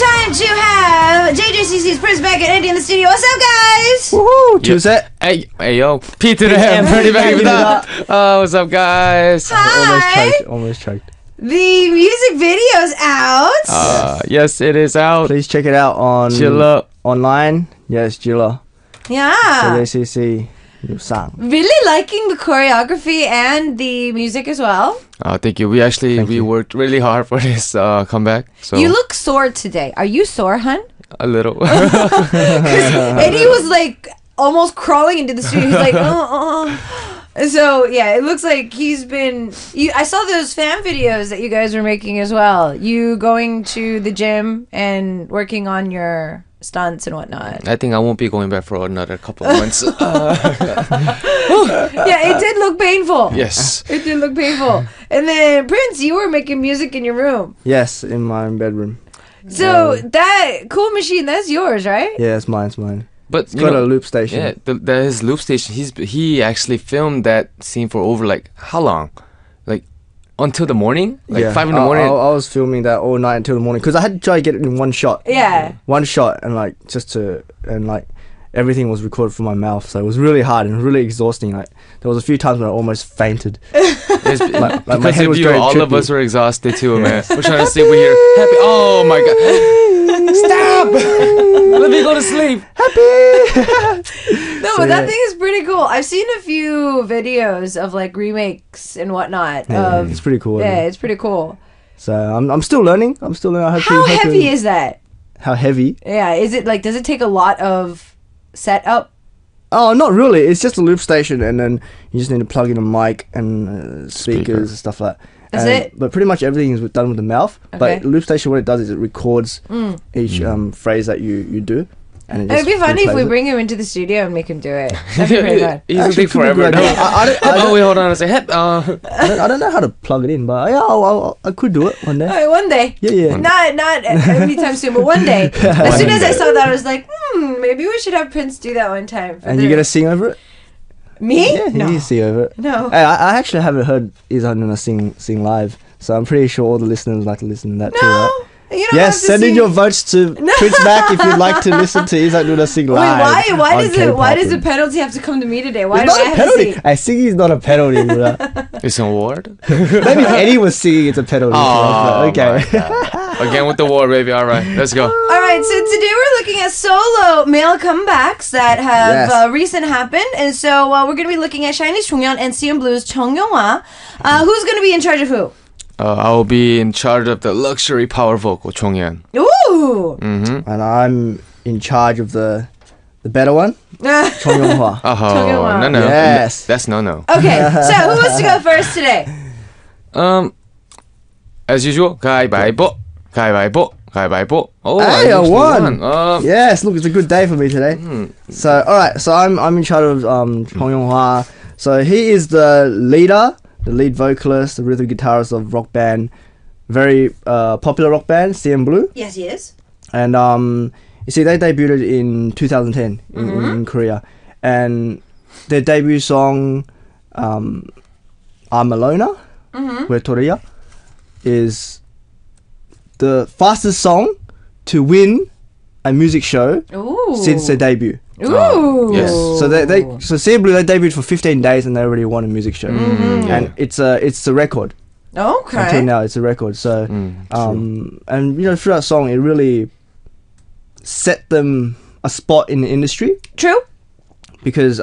it's time to have JJCC's Prince back and Eddie in the studio. What's up, guys? Woohoo! Tuesday. Hey yo, P to the M. Pretty back with that. What's up, guys? Hi. Almost choked. The music video's out. Yes, it is out. Please check it out on Jilla. online. Yes, Jilla. Yeah. JJCC. New song. Really liking the choreography and the music as well. Thank you. We worked really hard for this comeback. So You look sore today. Are you sore, hun? a little. Eddie was like almost crawling into the studio. He's like, So yeah, it looks like he's been. I saw those fan videos that you guys were making as well. You going to the gym and working on your stunts and whatnot. I think I won't be going back for another couple of months. Yeah, it did look painful. Yes. It did look painful. And then Prince, you were making music in your room. Yes, in my bedroom. So that cool machine, that's yours, right? Yeah, it's mine. But It's got a loop station. Yeah, his loop station. He actually filmed that scene for over like how long? Like until the morning? Like 5 in the morning? I was filming that all night until the morning because I had to try to get it in one shot. Yeah. One shot and everything was recorded from my mouth, so it was really hard and really exhausting. Like there was a few times when I almost fainted. It's, my because head of was you, going all of trippy. us were exhausted too, man. We're trying to sleep. We're here happy. Oh my god! Stop! Let me go to sleep. No, but that thing is pretty cool. I've seen a few videos of like remakes and whatnot. Yeah, it's pretty cool. Yeah, it's pretty cool. So I'm still learning. How heavy is that? How heavy? Yeah, is it like, does it take a lot of setup? Oh, not really. It's just a loop station, and then you just need to plug in a mic and speakers and stuff like that. That's it? But pretty much everything is done with the mouth. Okay. But loop station, what it does is it records each phrase that you do. And It'd be funny if we replays it. bring him into the studio and make him do it. That'd be pretty fun. He's gonna Actually, take forever. could be good. Oh wait, hold on a second. I don't know how to plug it in, but yeah, I could do it one day. All right, one day. Yeah. Not anytime soon, but one day. As soon as I saw that, I was like, maybe we should have Prince do that one time. And you're gonna sing over it? Me? Yeah, No. you sing over it. No. Hey, I actually haven't heard Isak gonna sing live, so I'm pretty sure all the listeners like to listen to that too, right? No. You don't Yes, have to send in sing. your votes to Prince Mac if you'd like to listen to Isak Luna sing live. Wait, why on does the K-Poppin. penalty have to come to me today? Why It's do not I a have penalty. to sing? Hey, singing is not a penalty, Luna. It's an award. Maybe if Eddie was singing, it's a penalty. Oh, okay. Again with the war, baby. All right, let's go. All right, so today we're looking at solo male comebacks that have Yes. recent happened, and so we're going to be looking at Chinese Chongyeon and CM Blue's Chung Yonghwa. Who's going to be in charge of who? I will be in charge of the luxury power vocal, Chongyeon. Ooh. Mm-hmm. And I'm in charge of the better one, Chong Yong-hwa. Chongyeon. No. Yes. That's no. Okay, so who wants to go first today? As usual, 가위바위보. Oh, Hey, I won. won. Yes, look, it's a good day for me today. So, all right, so I'm in charge of Chong Yong-hwa. So he is the leader, the lead vocalist, the rhythm guitarist of rock band, very popular rock band, CM Blue. Yes, he is. And you see, they debuted in 2010 in Korea, and their debut song, "I'm Alone," where Toria is the fastest song to win a music show Ooh. since their debut. Ooh. Yes. So so CM Blue, they debuted for 15 days and they already won a music show, and it's a record. Okay. Until now, it's a record. So, and through that song, it really set them a spot in the industry True. because,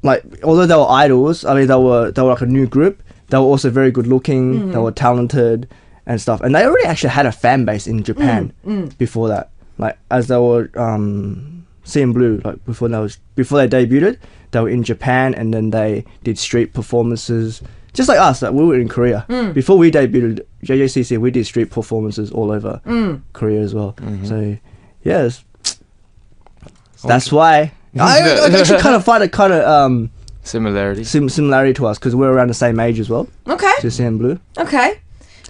like, although they were idols, I mean, they were like a new group. They were also very good looking. They were talented and stuff, and they already actually had a fan base in Japan before that. Like, as they were CM Blue, like before they debuted, they were in Japan, and then they did street performances. Just like us, like we were in Korea. Before we debuted JJCC, we did street performances all over Korea as well. So, yes, that's why I actually kind of find a kind of Similarity. similarity to us because we're around the same age as well. Okay. To CM Blue. Okay.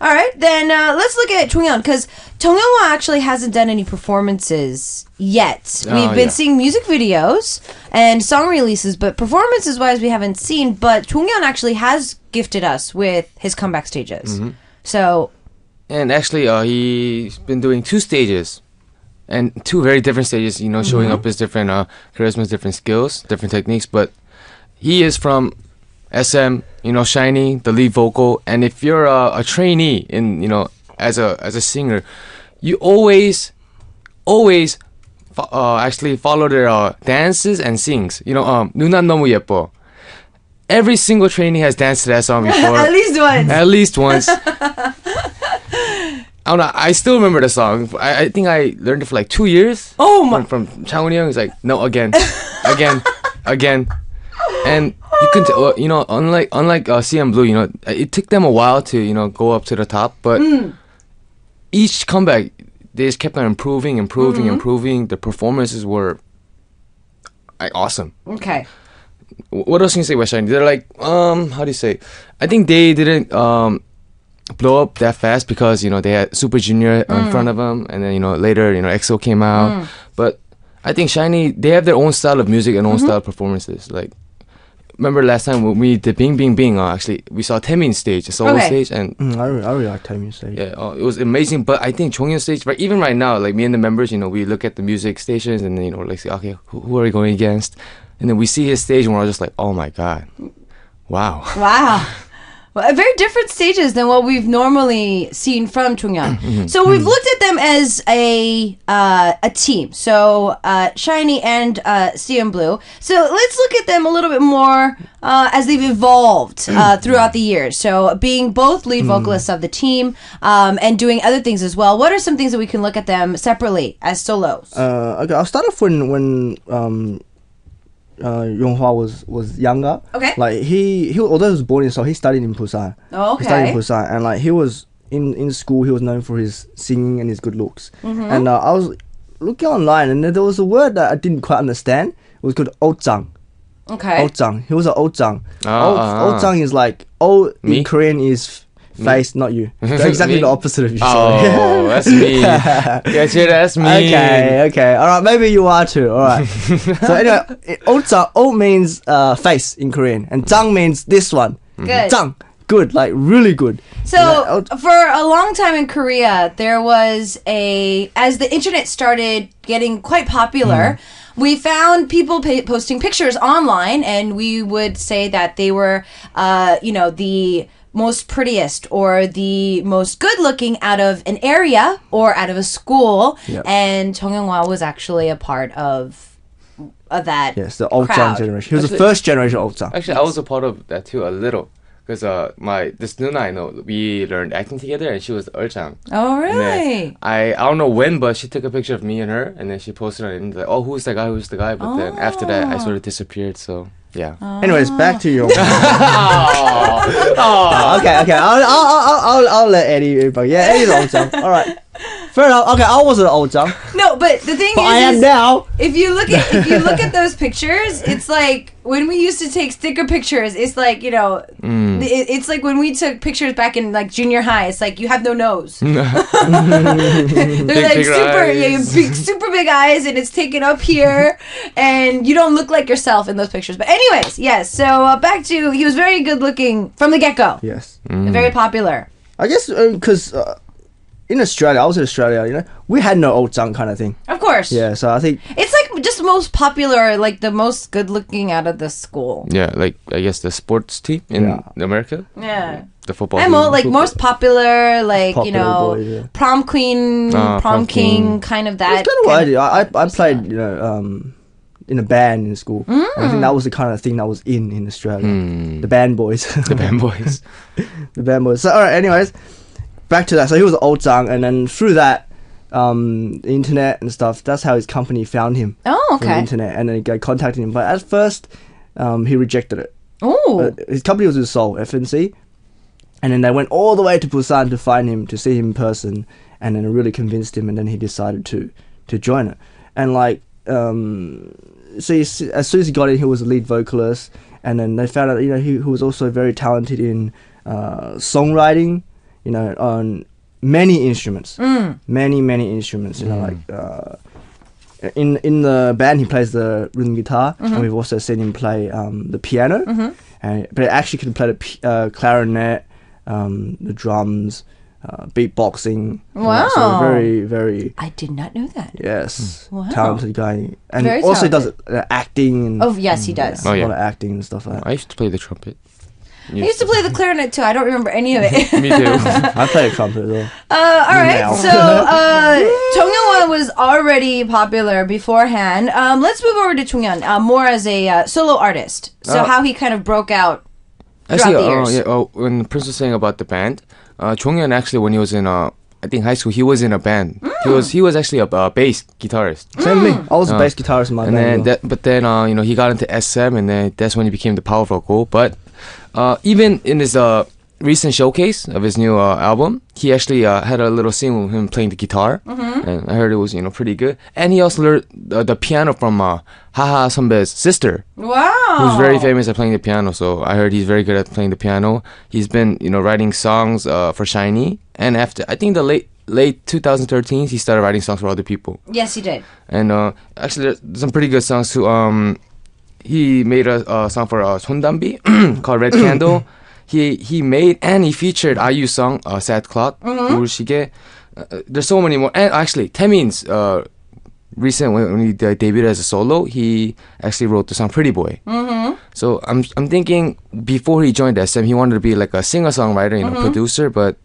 All right, then let's look at Chongyeon, because Chongyeon actually hasn't done any performances yet. We've been seeing music videos and song releases, but performances-wise we haven't seen. But Chongyeon actually has gifted us with his comeback stages. So and actually, he's been doing 2 stages, and 2 very different stages. You know, showing up his different charismas, different skills, different techniques. But he is from SM. You know, Shiny, the lead vocal. And if you're a trainee in, you know, as a singer, you always actually follow their dances and sings. You know, 누난 너무 예뻐. Every single trainee has danced to that song before. At least once. At least once. I don't know. I still remember the song. I think I learned it for like 2 years. Oh my! From Changwon Young. He's like, no, again, again. And you can, you know, unlike CM Blue, you know, it took them a while to, you know, go up to the top. But each comeback, they just kept on improving. The performances were like awesome. Okay. What else can you say about Shiny? They're like, how do you say? I think they didn't blow up that fast because, you know, they had Super Junior in front of them, and then, you know, later, you know, EXO came out. But I think Shiny, they have their own style of music and own style of performances. Like, remember last time when we did Bing Bing Bing, actually, we saw Taemin's stage, the solo stage, and I really like Taemin's stage. Yeah, it was amazing. But I think Chongyun's stage, right, even right now, like me and the members, you know, we look at the music stations and then, you know, like, say, okay, who are we going against? And then we see his stage and we're all just like, oh my god, wow. Well, very different stages than what we've normally seen from Chongyun. So we've looked at them as a team. So Shiny and CM Blue. So let's look at them a little bit more as they've evolved throughout the years. So being both lead vocalists of the team and doing other things as well. What are some things that we can look at them separately as solos? Okay, I'll start off when Yonghwa was younger. Okay. Like he although he was born in Seoul, he studied in Busan. Oh, okay. He studied in Busan, and like he was in school, he was known for his singing and his good looks. And I was looking online, and there was a word that I didn't quite understand. It was called Ochang. Okay. Ochang. He was an Ochang. Ochang is like Me? in Korean is face, not you. They're exactly Me? the opposite of you. Oh, that's me. Get you, that's me. Okay. All right, maybe you are too. All right. So anyway, Ochang, O means face in Korean, and Jang means this one. Good. Jang, good, like really good. So for a long time in Korea, there was as the internet started getting quite popular, we found people posting pictures online, and we would say that they were, the most prettiest or the most good looking out of an area or out of a school. Yep. And Jung Young-hwa was actually a part of that. Yes, the Ochang generation. He was Actually- the first generation Ochang. Actually, I was a part of that too, a little. Because this Nuna I know, we learned acting together, and she was Erchang. Oh, And really? then I don't know when, but she took a picture of me and her, and then she posted on it, and like, oh, who's the guy? But then after that, I sort of disappeared. So yeah. Anyways, back to your. Oh. Okay. I'll let Eddie. But yeah, Eddie's Ochang. All right. Fair enough. Okay, I was an Ochang, No, but the thing but I am is now. if you look at those pictures, it's like when we used to take sticker pictures. It's like it's like when we took pictures back in like junior high. It's like you have no nose. They're like big super, eyes. super big eyes, and it's taken up here, and you don't look like yourself in those pictures. But anyways, yes. So back to he was very good looking from the get go. Yes. Very popular. I guess because in Australia, I was in Australia. We had no Ochang kind of thing. Of course. Yeah, so I think It's like just most popular, like the most good looking out of the school. Yeah, like I guess the sports team in America, Yeah. the football. I'm team. like most popular, like Popular boys, yeah. prom queen, prom prom king, king. kind of that's that. kind of what I did. I played, in a band in school. And I think that was the kind of thing that was in Australia. The band boys. The band boys. The band boys. So, all right, anyways, back to that. So he was Ochang, and then through that, the internet and stuff, that's how his company found him. Oh, From the okay. internet, and then they contacted him. But at first, he rejected it. Oh, His company was in Seoul, FNC, and then they went all the way to Busan to find him, to see him in person, and then it really convinced him, and then he decided to join it. And like, so as soon as he got in, he was a lead vocalist, and then they found out, he was also very talented in songwriting, on many instruments, many instruments, like. In the band, he plays the rhythm guitar, and we've also seen him play the piano. But he actually can play the clarinet, the drums, beatboxing. Wow. So very, very, I did not know that. yes, Wow. talented guy. And Very also he does talented. acting and Oh, yes, he does. Oh, a yeah. lot of acting and stuff like that. I used to play the trumpet. I used to play the clarinet too. I don't remember any of it. Me too. I play a trumpet as well. All right. Now. So, Chung Young was already popular beforehand. Let's move over to Chung Young, more as a solo artist. So, how he kind of broke out throughout the years. When Prince was saying about the band, Jonghyun actually, when he was in I think high school, he was in a band. He was actually a bass guitarist. Same me. I was a bass guitarist in my And band. then but then he got into SM, and then that's when he became the power vocal. But even in his recent showcase of his new album, he actually had a little scene with him playing the guitar, and I heard it was pretty good. And he also learned the piano from Haha Sunbae's sister, Wow. who's very famous at playing the piano. So I heard he's very good at playing the piano. He's been writing songs for SHINee, and after I think the late 2013, he started writing songs for other people. Yes, he did. And actually, there's some pretty good songs too. He made a song for 손담비 called Red Candle. He made and he featured IU's song Sad Clock. 울시게. There's so many more. And actually, Taemin's recent when he debuted as a solo, he actually wrote the song Pretty Boy. So I'm thinking before he joined SM, he wanted to be like a singer-songwriter, producer, but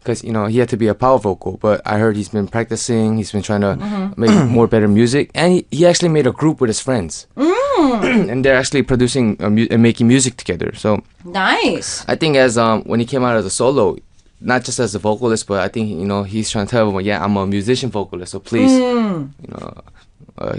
because he had to be a power vocal. But I heard he's been practicing. He's been trying to make more better music, and he actually made a group with his friends, and they're actually producing and making music together. So Nice. I think as when he came out as a solo, not just as a vocalist, but I think he's trying to tell everyone, yeah, I'm a musician vocalist, so please,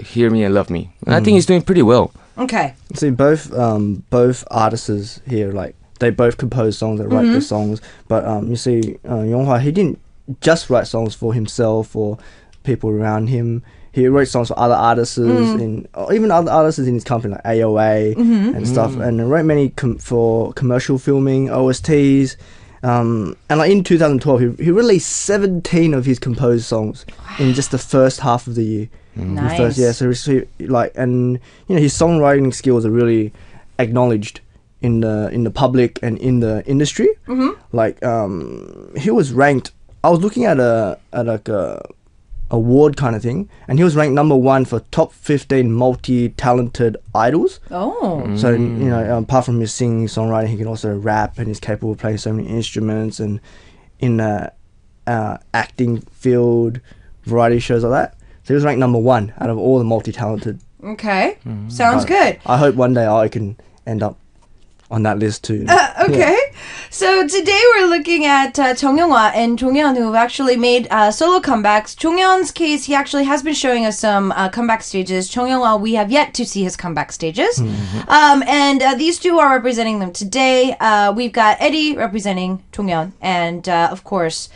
hear me and love me. And I think he's doing pretty well. Okay. See, both artists here, like they both compose songs, they write the songs. But you see, Yonghwa, he didn't just write songs for himself or people around him. He wrote songs for other artists in, or even other artists in his company like AOA and stuff, and wrote many for commercial filming, OSTs. And like in 2012, he released 17 of his composed songs in just the first half of the year. Nice. So like, and his songwriting skills are really acknowledged in the public and in the industry. Like he was ranked. I was looking at a award kind of thing, and he was ranked number 1 for top 15 multi-talented idols. Oh. So apart from his singing, songwriting, he can also rap, and he's capable of playing so many instruments, and in the acting field, variety shows like that. So he was ranked number 1 out of all the multi-talented. Okay. Sounds good. I hope one day I can end up on that list too. Okay. So today we're looking at Chung Young-hwa and Chung Yeon, who have actually made solo comebacks. Chung Yeon's case, he actually has been showing us some comeback stages. Chung Young-hwa, we have yet to see his comeback stages. And these two are representing them today. We've got Eddy representing Chung Yeon, and of course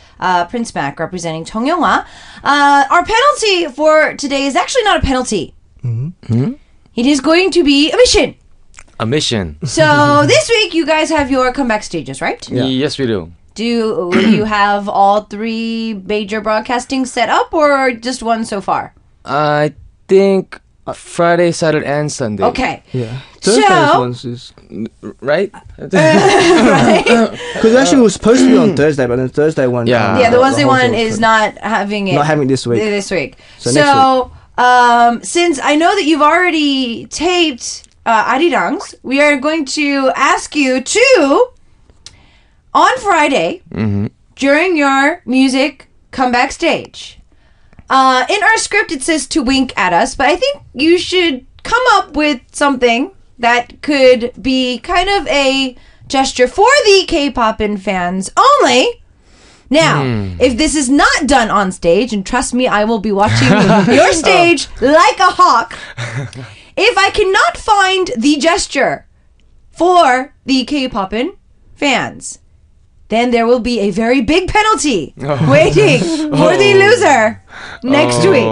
Prince Mac representing Chung Young-hwa. Our penalty for today is actually not a penalty. It is going to be a mission. A mission. So this week you guys have your comeback stages, right? Yeah. Yes, we do. Do you have all 3 major broadcasting set up, or just one so far? I think Friday, Saturday, and Sunday. Okay. Yeah. Thursday's So- ones is Right? Right? because actually it was supposed to be on Thursday, but then Thursday one. Yeah. Yeah, the Wednesday whole one thing was is closed. not having it. Not having it this week. This week. So next Since I know that you've already taped Arirangs, we are going to ask you to, on Friday, during your music comeback stage, in our script it says to wink at us, but I think you should come up with something that could be kind of a gesture for the K-Poppin fans only. Now, if this is not done on stage, and trust me, I will be watching your stage like a hawk. If I cannot find the gesture for the K-Poppin fans, then there will be a very big penalty waiting for the loser next week.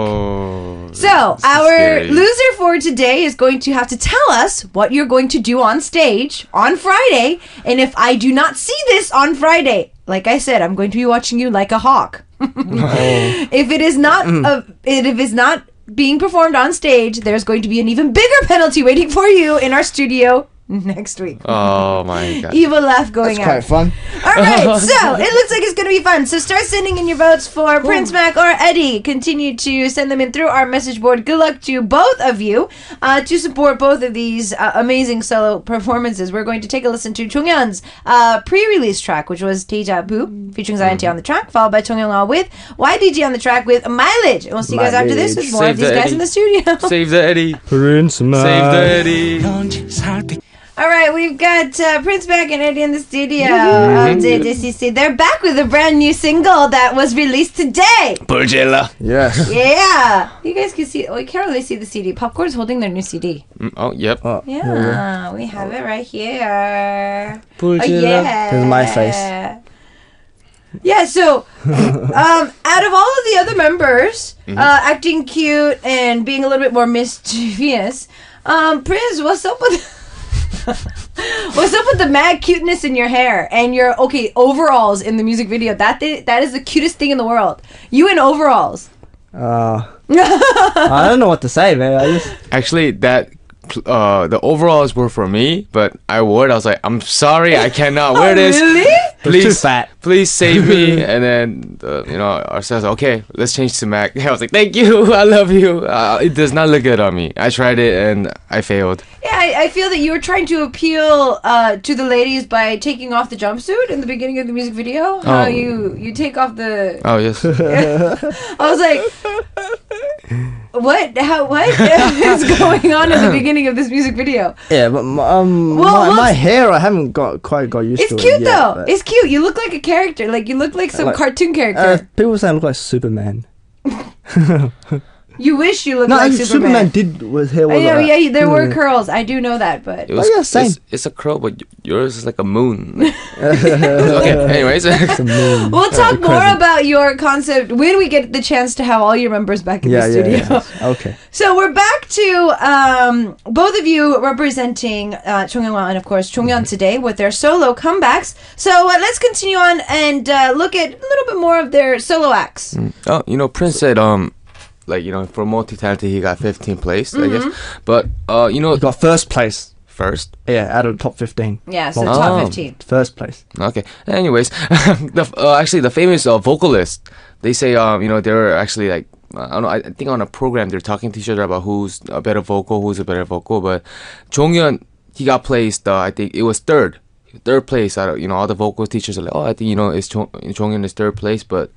So, our scary. loser for today is going to have to tell us what you're going to do on stage on Friday. And if I do not see this on Friday, like I said, I'm going to be watching you like a hawk. If it is not if it's not being performed on stage, there's going to be an even bigger penalty waiting for you in our studio next week. Oh my god. Evil laugh going That's quite out. fun. All right, so it looks like it's going to be fun. So start sending in your votes for Prince, Mac, or Eddie. Continue to send them in through our message board. Good luck to both of you to support both of these amazing solo performances. We're going to take a listen to Chonghyun's pre-release track, which was Deja Vu, featuring Zion on the track, followed by Chonghyun with YDG on the track with Mileage. And we'll see you guys after this with more of these guys in the studio. Save the Eddie. Prince Mac. Save the Eddie. All right, we've got Prince Mac and Eddie in the studio of JJCC. They're back with a brand new single that was released today. Burgella. Yes. Yeah. You guys can see, we can't really see the CD. Popcorn's holding their new CD. Oh, yep. Yeah, we have it right here. Burgella. Yeah. Here's my face. Yeah, so out of all of the other members acting cute and being a little bit more mischievous, Prince, what's up with what's up with the mad cuteness in your hair and your overalls in the music video? That is the cutest thing in the world. You in overalls. I don't know what to say, man. Actually, the overalls were for me, but I was like, I'm sorry, I cannot wear this. Really? Please, too fat. Please save me. And then, our says, okay, let's change to Mac. I was like, thank you, I love you. It does not look good on me. I tried it and I failed. Yeah, I feel that you were trying to appeal to the ladies by taking off the jumpsuit in the beginning of the music video. How you take off the... Oh, yes. I was like, what is going on in the beginning of this music video? Yeah, but my hair, I haven't quite got used to it. It's cute yet, though. but- It's cute. You look like a character. Like you look like some cartoon character. People say I look like Superman. You wish you looked No, like Superman did with hair. I know, yeah, there were curls. I do know that, but It was, yeah, same. It's a crow, but yours is like a moon. Okay, anyways. we'll talk more about your concept when we get the chance to have all your members back in the studio. Yeah. Okay. So we're back to both of you representing Chonghyun and of course Chonghyun today with their solo comebacks. So let's continue on and look at a little bit more of their solo acts. Oh, Prince said, for multi-talented, he got 15th place, I guess. But, He got first place. first. Yeah, out of the top 15. Yeah, so Oh. top 15. First place. Okay. Anyways, the famous vocalist, they say, they're actually like, I don't know, I think on a program they're talking to each other about who's a better vocal, but Jonghyun, he got placed, I think it was third place out of, all the vocal teachers are like, I think, Jonghyun is third place, but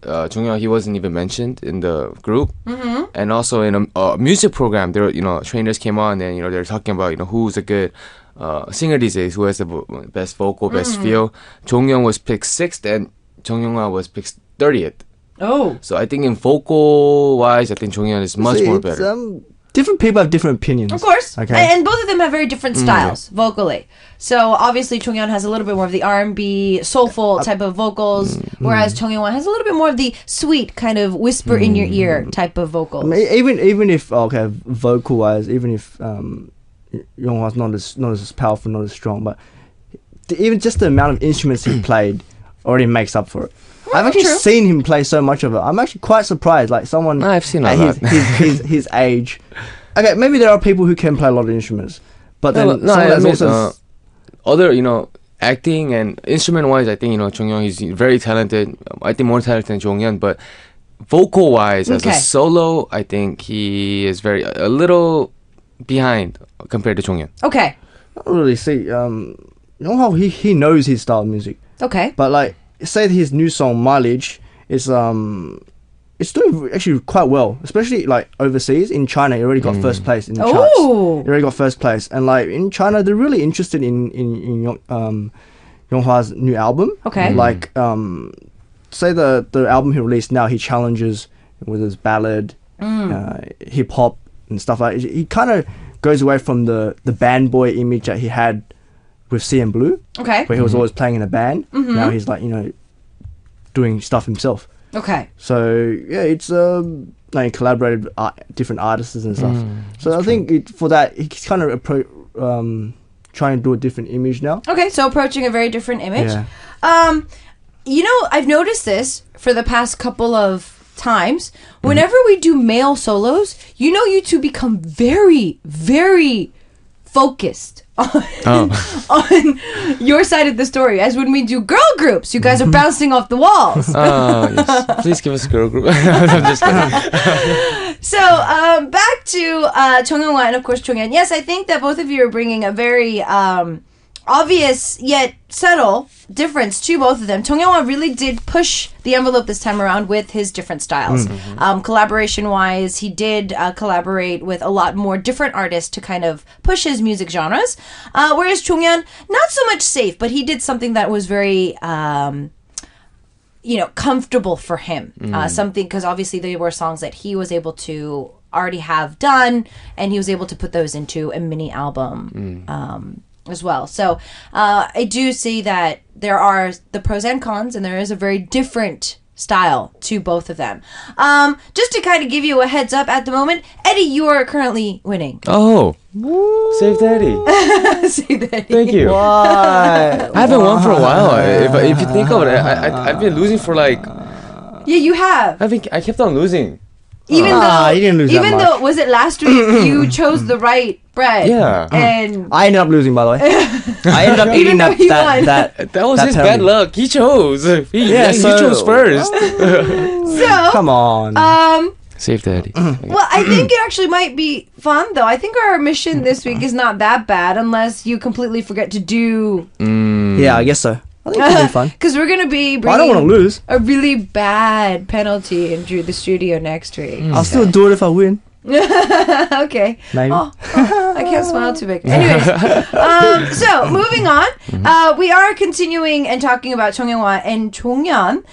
Jonghyun, he wasn't even mentioned in the group. Mm-hmm. And also in a music program, there, trainers came on and, they're talking about, who's a good singer these days, who has the best vocal, best feel. Jonghyun was picked 6th and Jonghyun was picked 30th. Oh. So I think in vocal wise, I think Jonghyun is much more better. Different people have different opinions. Of course. Okay. And both of them have very different styles vocally. So obviously Chonghyun has a little bit more of the R&B, soulful type of vocals, whereas Chonghyun has a little bit more of the sweet kind of whisper in your ear type of vocals. I mean, even if vocal wise, even if Yonghwa's not as powerful, not as strong, but even just the amount of instruments he played already makes up for it. I've actually seen him play so much of it. I'm actually quite surprised. Like someone I've seen at his age. Okay, maybe there are people who can play a lot of instruments, but then other acting and instrument wise, I think Jonghyun, he's very talented. I think more talented than Jonghyun, but vocal wise as a solo, I think he is a little behind compared to Jonghyun. Okay. I don't really see. Yonghwa, he knows his style of music. Okay. But like, say his new song Mileage is it's doing actually quite well, especially like overseas. In China, he already got first place in the charts. He already got first place, and like in China, they're really interested in Yonghwa's new album. Okay. Like say the album he released now, he challenges with his ballad, hip hop and stuff like that. He kind of goes away from the band boy image that he had with CM Blue, where he was always playing in a band. Now he's like doing stuff himself. Okay. So yeah, it's like collaborated with different artists and stuff. So I think for that he's kind of trying to do a different image now. Okay, so approaching a very different image. Yeah. I've noticed this for the past couple of times. Whenever we do male solos, you two become very, very focused on your side of the story. As when we do girl groups, you guys are bouncing off the walls. Oh, yes. Please give us a girl group. I'm just kidding. So, back to Chung Young-hwa and of course Chung-yeon. Yes, I think that both of you are bringing a very obvious yet subtle difference to both of them. Chung Young-hwa really did push the envelope this time around with his different styles. Collaboration-wise, he did collaborate with a lot more different artists to kind of push his music genres. Whereas Chung-yeon, not so much safe, but he did something that was very... comfortable for him. Something, because obviously there were songs that he was able to already have done, and he was able to put those into a mini album as well. So I do see that there are the pros and cons, and there is a very different style to both of them. Just to kind of give you a heads up at the moment, Eddie, you are currently winning. Oh, Save Daddy. Save Eddie. Thank you. Why? I haven't won for a while. If you think of it, I've been losing for like. Yeah, you have. I kept on losing. Even though, you didn't lose that even much. though, was it last week you chose the right bread? Yeah. And I ended up losing, by the way. I ended up eating though he won. that That was that his penalty. bad luck. He chose. He so- chose first. so, Come on. Save Daddy. well, I think it actually might be fun though. I think our mission this week is not that bad unless you completely forget to do. Yeah, I guess so. I think it'll be fun. Because we're gonna be I don't want to bringing lose. a really bad penalty into the studio next week. I'll still do it if I win. Okay. Maybe. Oh, I can't smile too big. Anyways, so moving on, we are continuing and talking about Chung Young-hwa and Chung-yeon.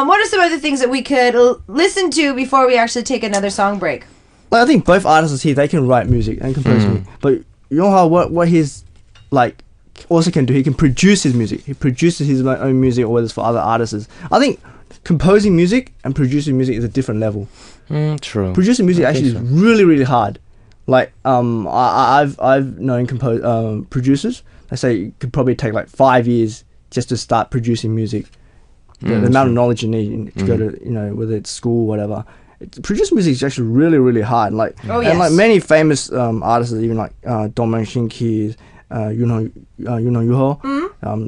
What are some other things that we could listen to before we actually take another song break? Like, I think both artists here, they can write music and compose music. But you know how what he's like also can do? He can produce his music. He produces his own music, or whether it's for other artists. I think composing music and producing music is a different level. True. Producing music actually is really, really hard. Like I've known producers. They say it could probably take like 5 years just to start producing music. The amount of knowledge you need to go to, whether it's school or whatever. Producing music is actually really, really hard. Like, and like many famous artists, even like Dong Shin-ki, Yuho,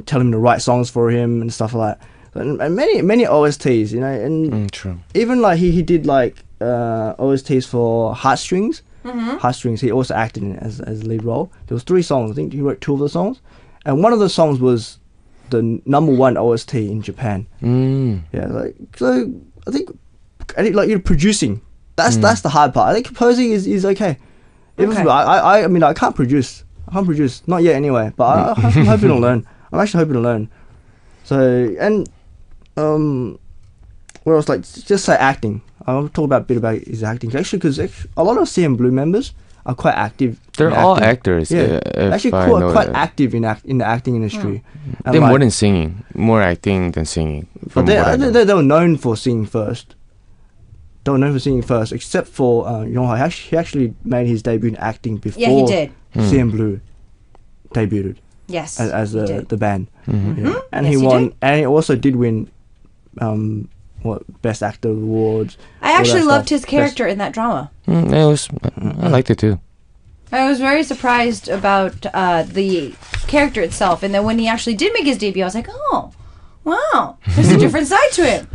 tell him to write songs for him and stuff like that. And many OSTs, and True. even like he did like OSTs for Heartstrings. Heartstrings. He also acted in it as lead role. There was 3 songs. I think he wrote 2 of the songs, and one of the songs was the #1 OST in Japan. Yeah, like so. I think like you're producing. That's the hard part. I think composing is okay. Okay. I mean I can't produce. Not yet anyway. But I'm hoping to learn. I'm actually hoping to learn. So and what else? Like just say acting. I'll talk a bit about his acting actually, because a lot of CM Blue members are quite active. They're all actors. Yeah, actually quite active in the acting industry. And They're like, more than singing. More acting than singing. But they were known for singing first. They were known for singing first, except for Yonghwa. He actually made his debut in acting before. Yeah, he did. CM Blue debuted. Yes, as the band. Yeah. And Yes, he he won, did. and he also did win Best Actor awards. I actually loved his character in that drama. I liked it too. I was very surprised about the character itself, and then when he actually did make his debut, I was like, "Oh, wow! There's a different side to him.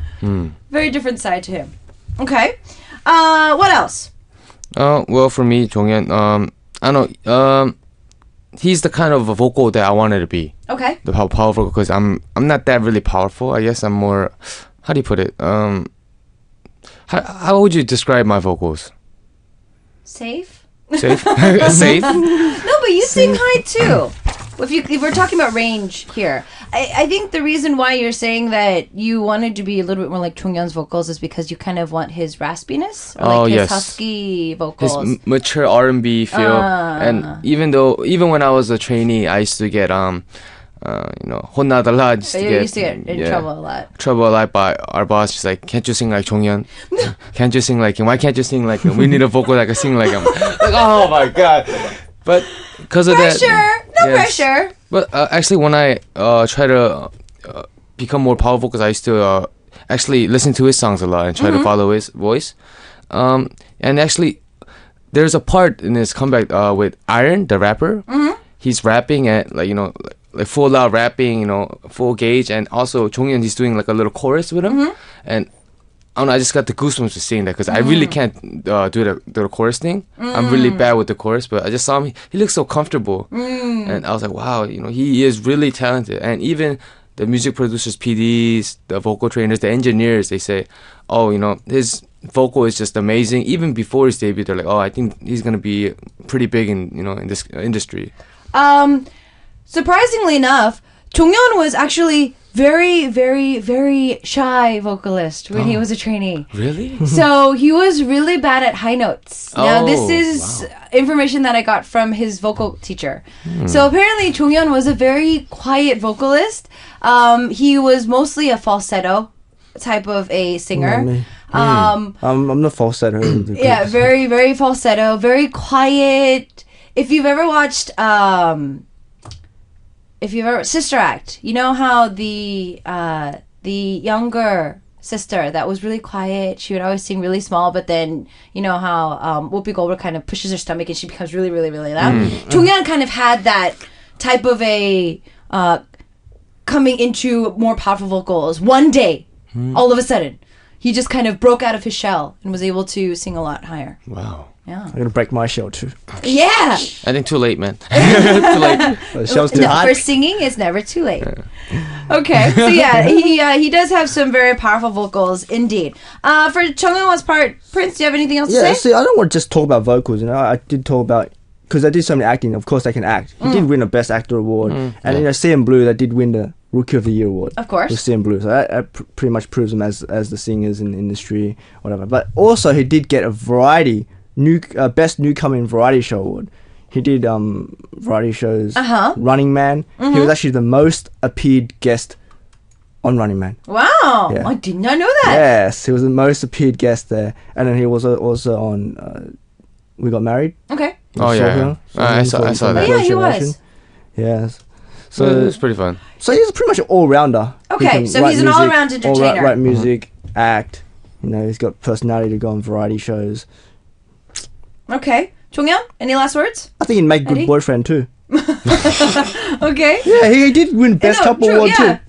Very different side to him." Okay, what else? Well, for me, Jonghyun, I don't know. He's the kind of a vocal that I wanted to be. Okay. The powerful, because I'm not that really powerful. I guess I'm more. How do you put it? How would you describe my vocals? Safe. Safe. Safe. No, but you sing high too. If we're talking about range here, I think the reason why you're saying that you wanted to be a little bit more like Chung-yeon's vocals is because you kind of want his raspiness, or like his husky vocals. His mature R&B feel, and even when I was a trainee, I used to get 혼나달라. You used to get in trouble a lot. Trouble a lot by our boss. She's like, "Can't you sing like Chung-yeon? Can't you sing like him? Why can't you sing like him? We need a vocal that can sing like him." Like, oh my god! But because of Pressure, that, no pressure. But actually, when I try to become more powerful, because I used to actually listen to his songs a lot and try to follow his voice, and actually, there's a part in his comeback with Iron, the rapper. He's rapping at like like full out rapping, full gauge, and also Jonghyun, he's doing like a little chorus with him, and I don't know, I just got the goosebumps for seeing that because I really can't do the chorus thing. I'm really bad with the chorus, but I just saw him. He looks so comfortable, and I was like, wow, he is really talented. And even the music producers, PDs, the vocal trainers, the engineers, they say, oh, his vocal is just amazing. Even before his debut, they're like, oh, I think he's gonna be pretty big in in this industry. Surprisingly enough, Jonghyun was actually very, very, very shy vocalist when he was a trainee. Really? So he was really bad at high notes. Now this is information that I got from his vocal teacher. So apparently Jonghyun was a very quiet vocalist. He was mostly a falsetto type of a singer. I'm not falsetto. Yeah, very, very falsetto, very quiet. If you've ever watched Sister Act, you know how the younger sister that was really quiet, she would always sing really small, but then you know how Whoopi Goldberg kind of pushes her stomach and she becomes really, really, really loud. Jonghyun kind of had that type of a coming into more powerful vocals. One day, all of a sudden, he just kind of broke out of his shell and was able to sing a lot higher. Wow. Yeah. I'm gonna break my shell too. Yeah. I think too late, man. Too late. The shell's too No, hot. for singing, it's never too late. Okay, so yeah, he does have some very powerful vocals indeed. For Jonghyun's part, Prince, do you have anything else to Yeah, say? see, I don't want to just talk about vocals. I did talk about because I did so many acting. Of course, I can act. He did win a Best Actor award, and CM Blue that did win the Rookie of the Year award. Of course. With CM Blue, so that pretty much proves him as the singers in the industry, whatever. But also, he did get a variety. Best Newcomer in Variety Show award. He did variety shows. Running Man. He was actually the most appeared guest on Running Man. Wow, Yeah. I did not know that. Yes, he was the most appeared guest there, and then he was also on We Got Married. Okay. Oh yeah, I saw that. Yeah, he was. Yes. So it So was pretty fun. he's pretty much an all rounder. Okay, so he's an all-around entertainer. Write music, act. He's got personality to go on variety shows. Okay, Jonghyun, any last words? I think he'd make a good Eddie? boyfriend too. Okay. Yeah, he did win Best No, Couple true, award yeah. too.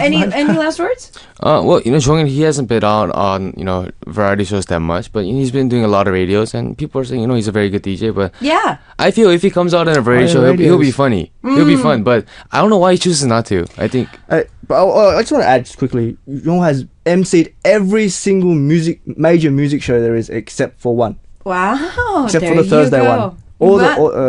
Any last words? Well, Jonghyun, he hasn't been on variety shows that much, but he's been doing a lot of radios, and people are saying he's a very good DJ. But Yeah. I feel if he comes out in a variety show, he'll be funny. He'll be fun. But I don't know why he chooses not to. I think. But I just want to add just quickly. Jong has emceed every single major music show there is except for one. Wow. Except there for the Thursday you go. one. All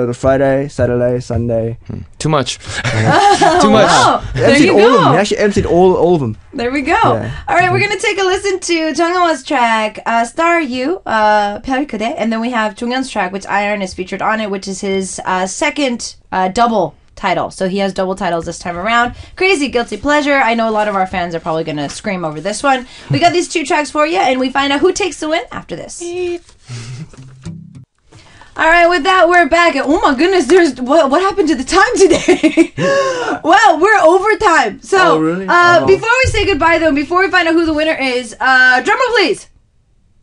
the Friday, Saturday, Sunday. Too much. Oh, Too much. wow. He There emceed you all of them. He go. actually emceed all of them. There we go. Yeah. All right, we're gonna take a listen to Jonghyun's track, "Star You," "별 그대," and then we have Jonghyun's track, which Iron is featured on it, which is his second double title. So he has double titles this time around. Crazy Guilty Pleasure. I know a lot of our fans are probably gonna scream over this one. We got these two tracks for you, and we find out who takes the win after this. All right, with that, we're back. Oh my goodness, what happened to the time today? Well, we're over time. So, Oh, really? before we say goodbye, though, before we find out who the winner is, drummer, please.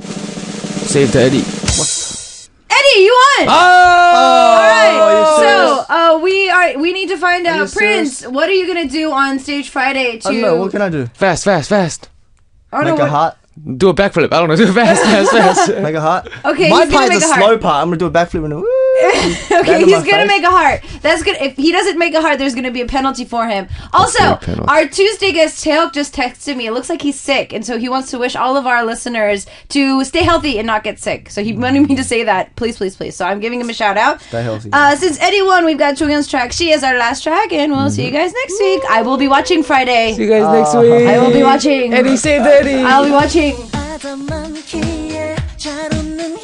Save the Eddie. Eddie, you won. Oh! All right. Oh, So, we need to find Are you out, Prince. serious? What are you gonna do on stage Friday? To I don't know. What can I do? Fast. I don't Make know a heart. Do a backflip. I don't know. Do it fast. Make a heart. Okay, My he's gonna part make is a the heart. slow part. I'm gonna do a backflip and woo. Okay, in he's my gonna face. make a heart. That's good. If he doesn't make a heart, there's gonna be a penalty for him. Also, That's a penalty. our Tuesday guest Taeok just texted me. It looks like he's sick, and so he wants to wish all of our listeners to stay healthy and not get sick. So he wanted me to say that. Please. So I'm giving him a shout out. Stay healthy. Since Eddie won, we've got Jonghyun's track. She is our last track, and we'll see you guys next week. I will be watching Friday. See you guys next week. I will be watching. Eddie, save the Eddie. I'll be watching. 아담한 키에 잘 웃는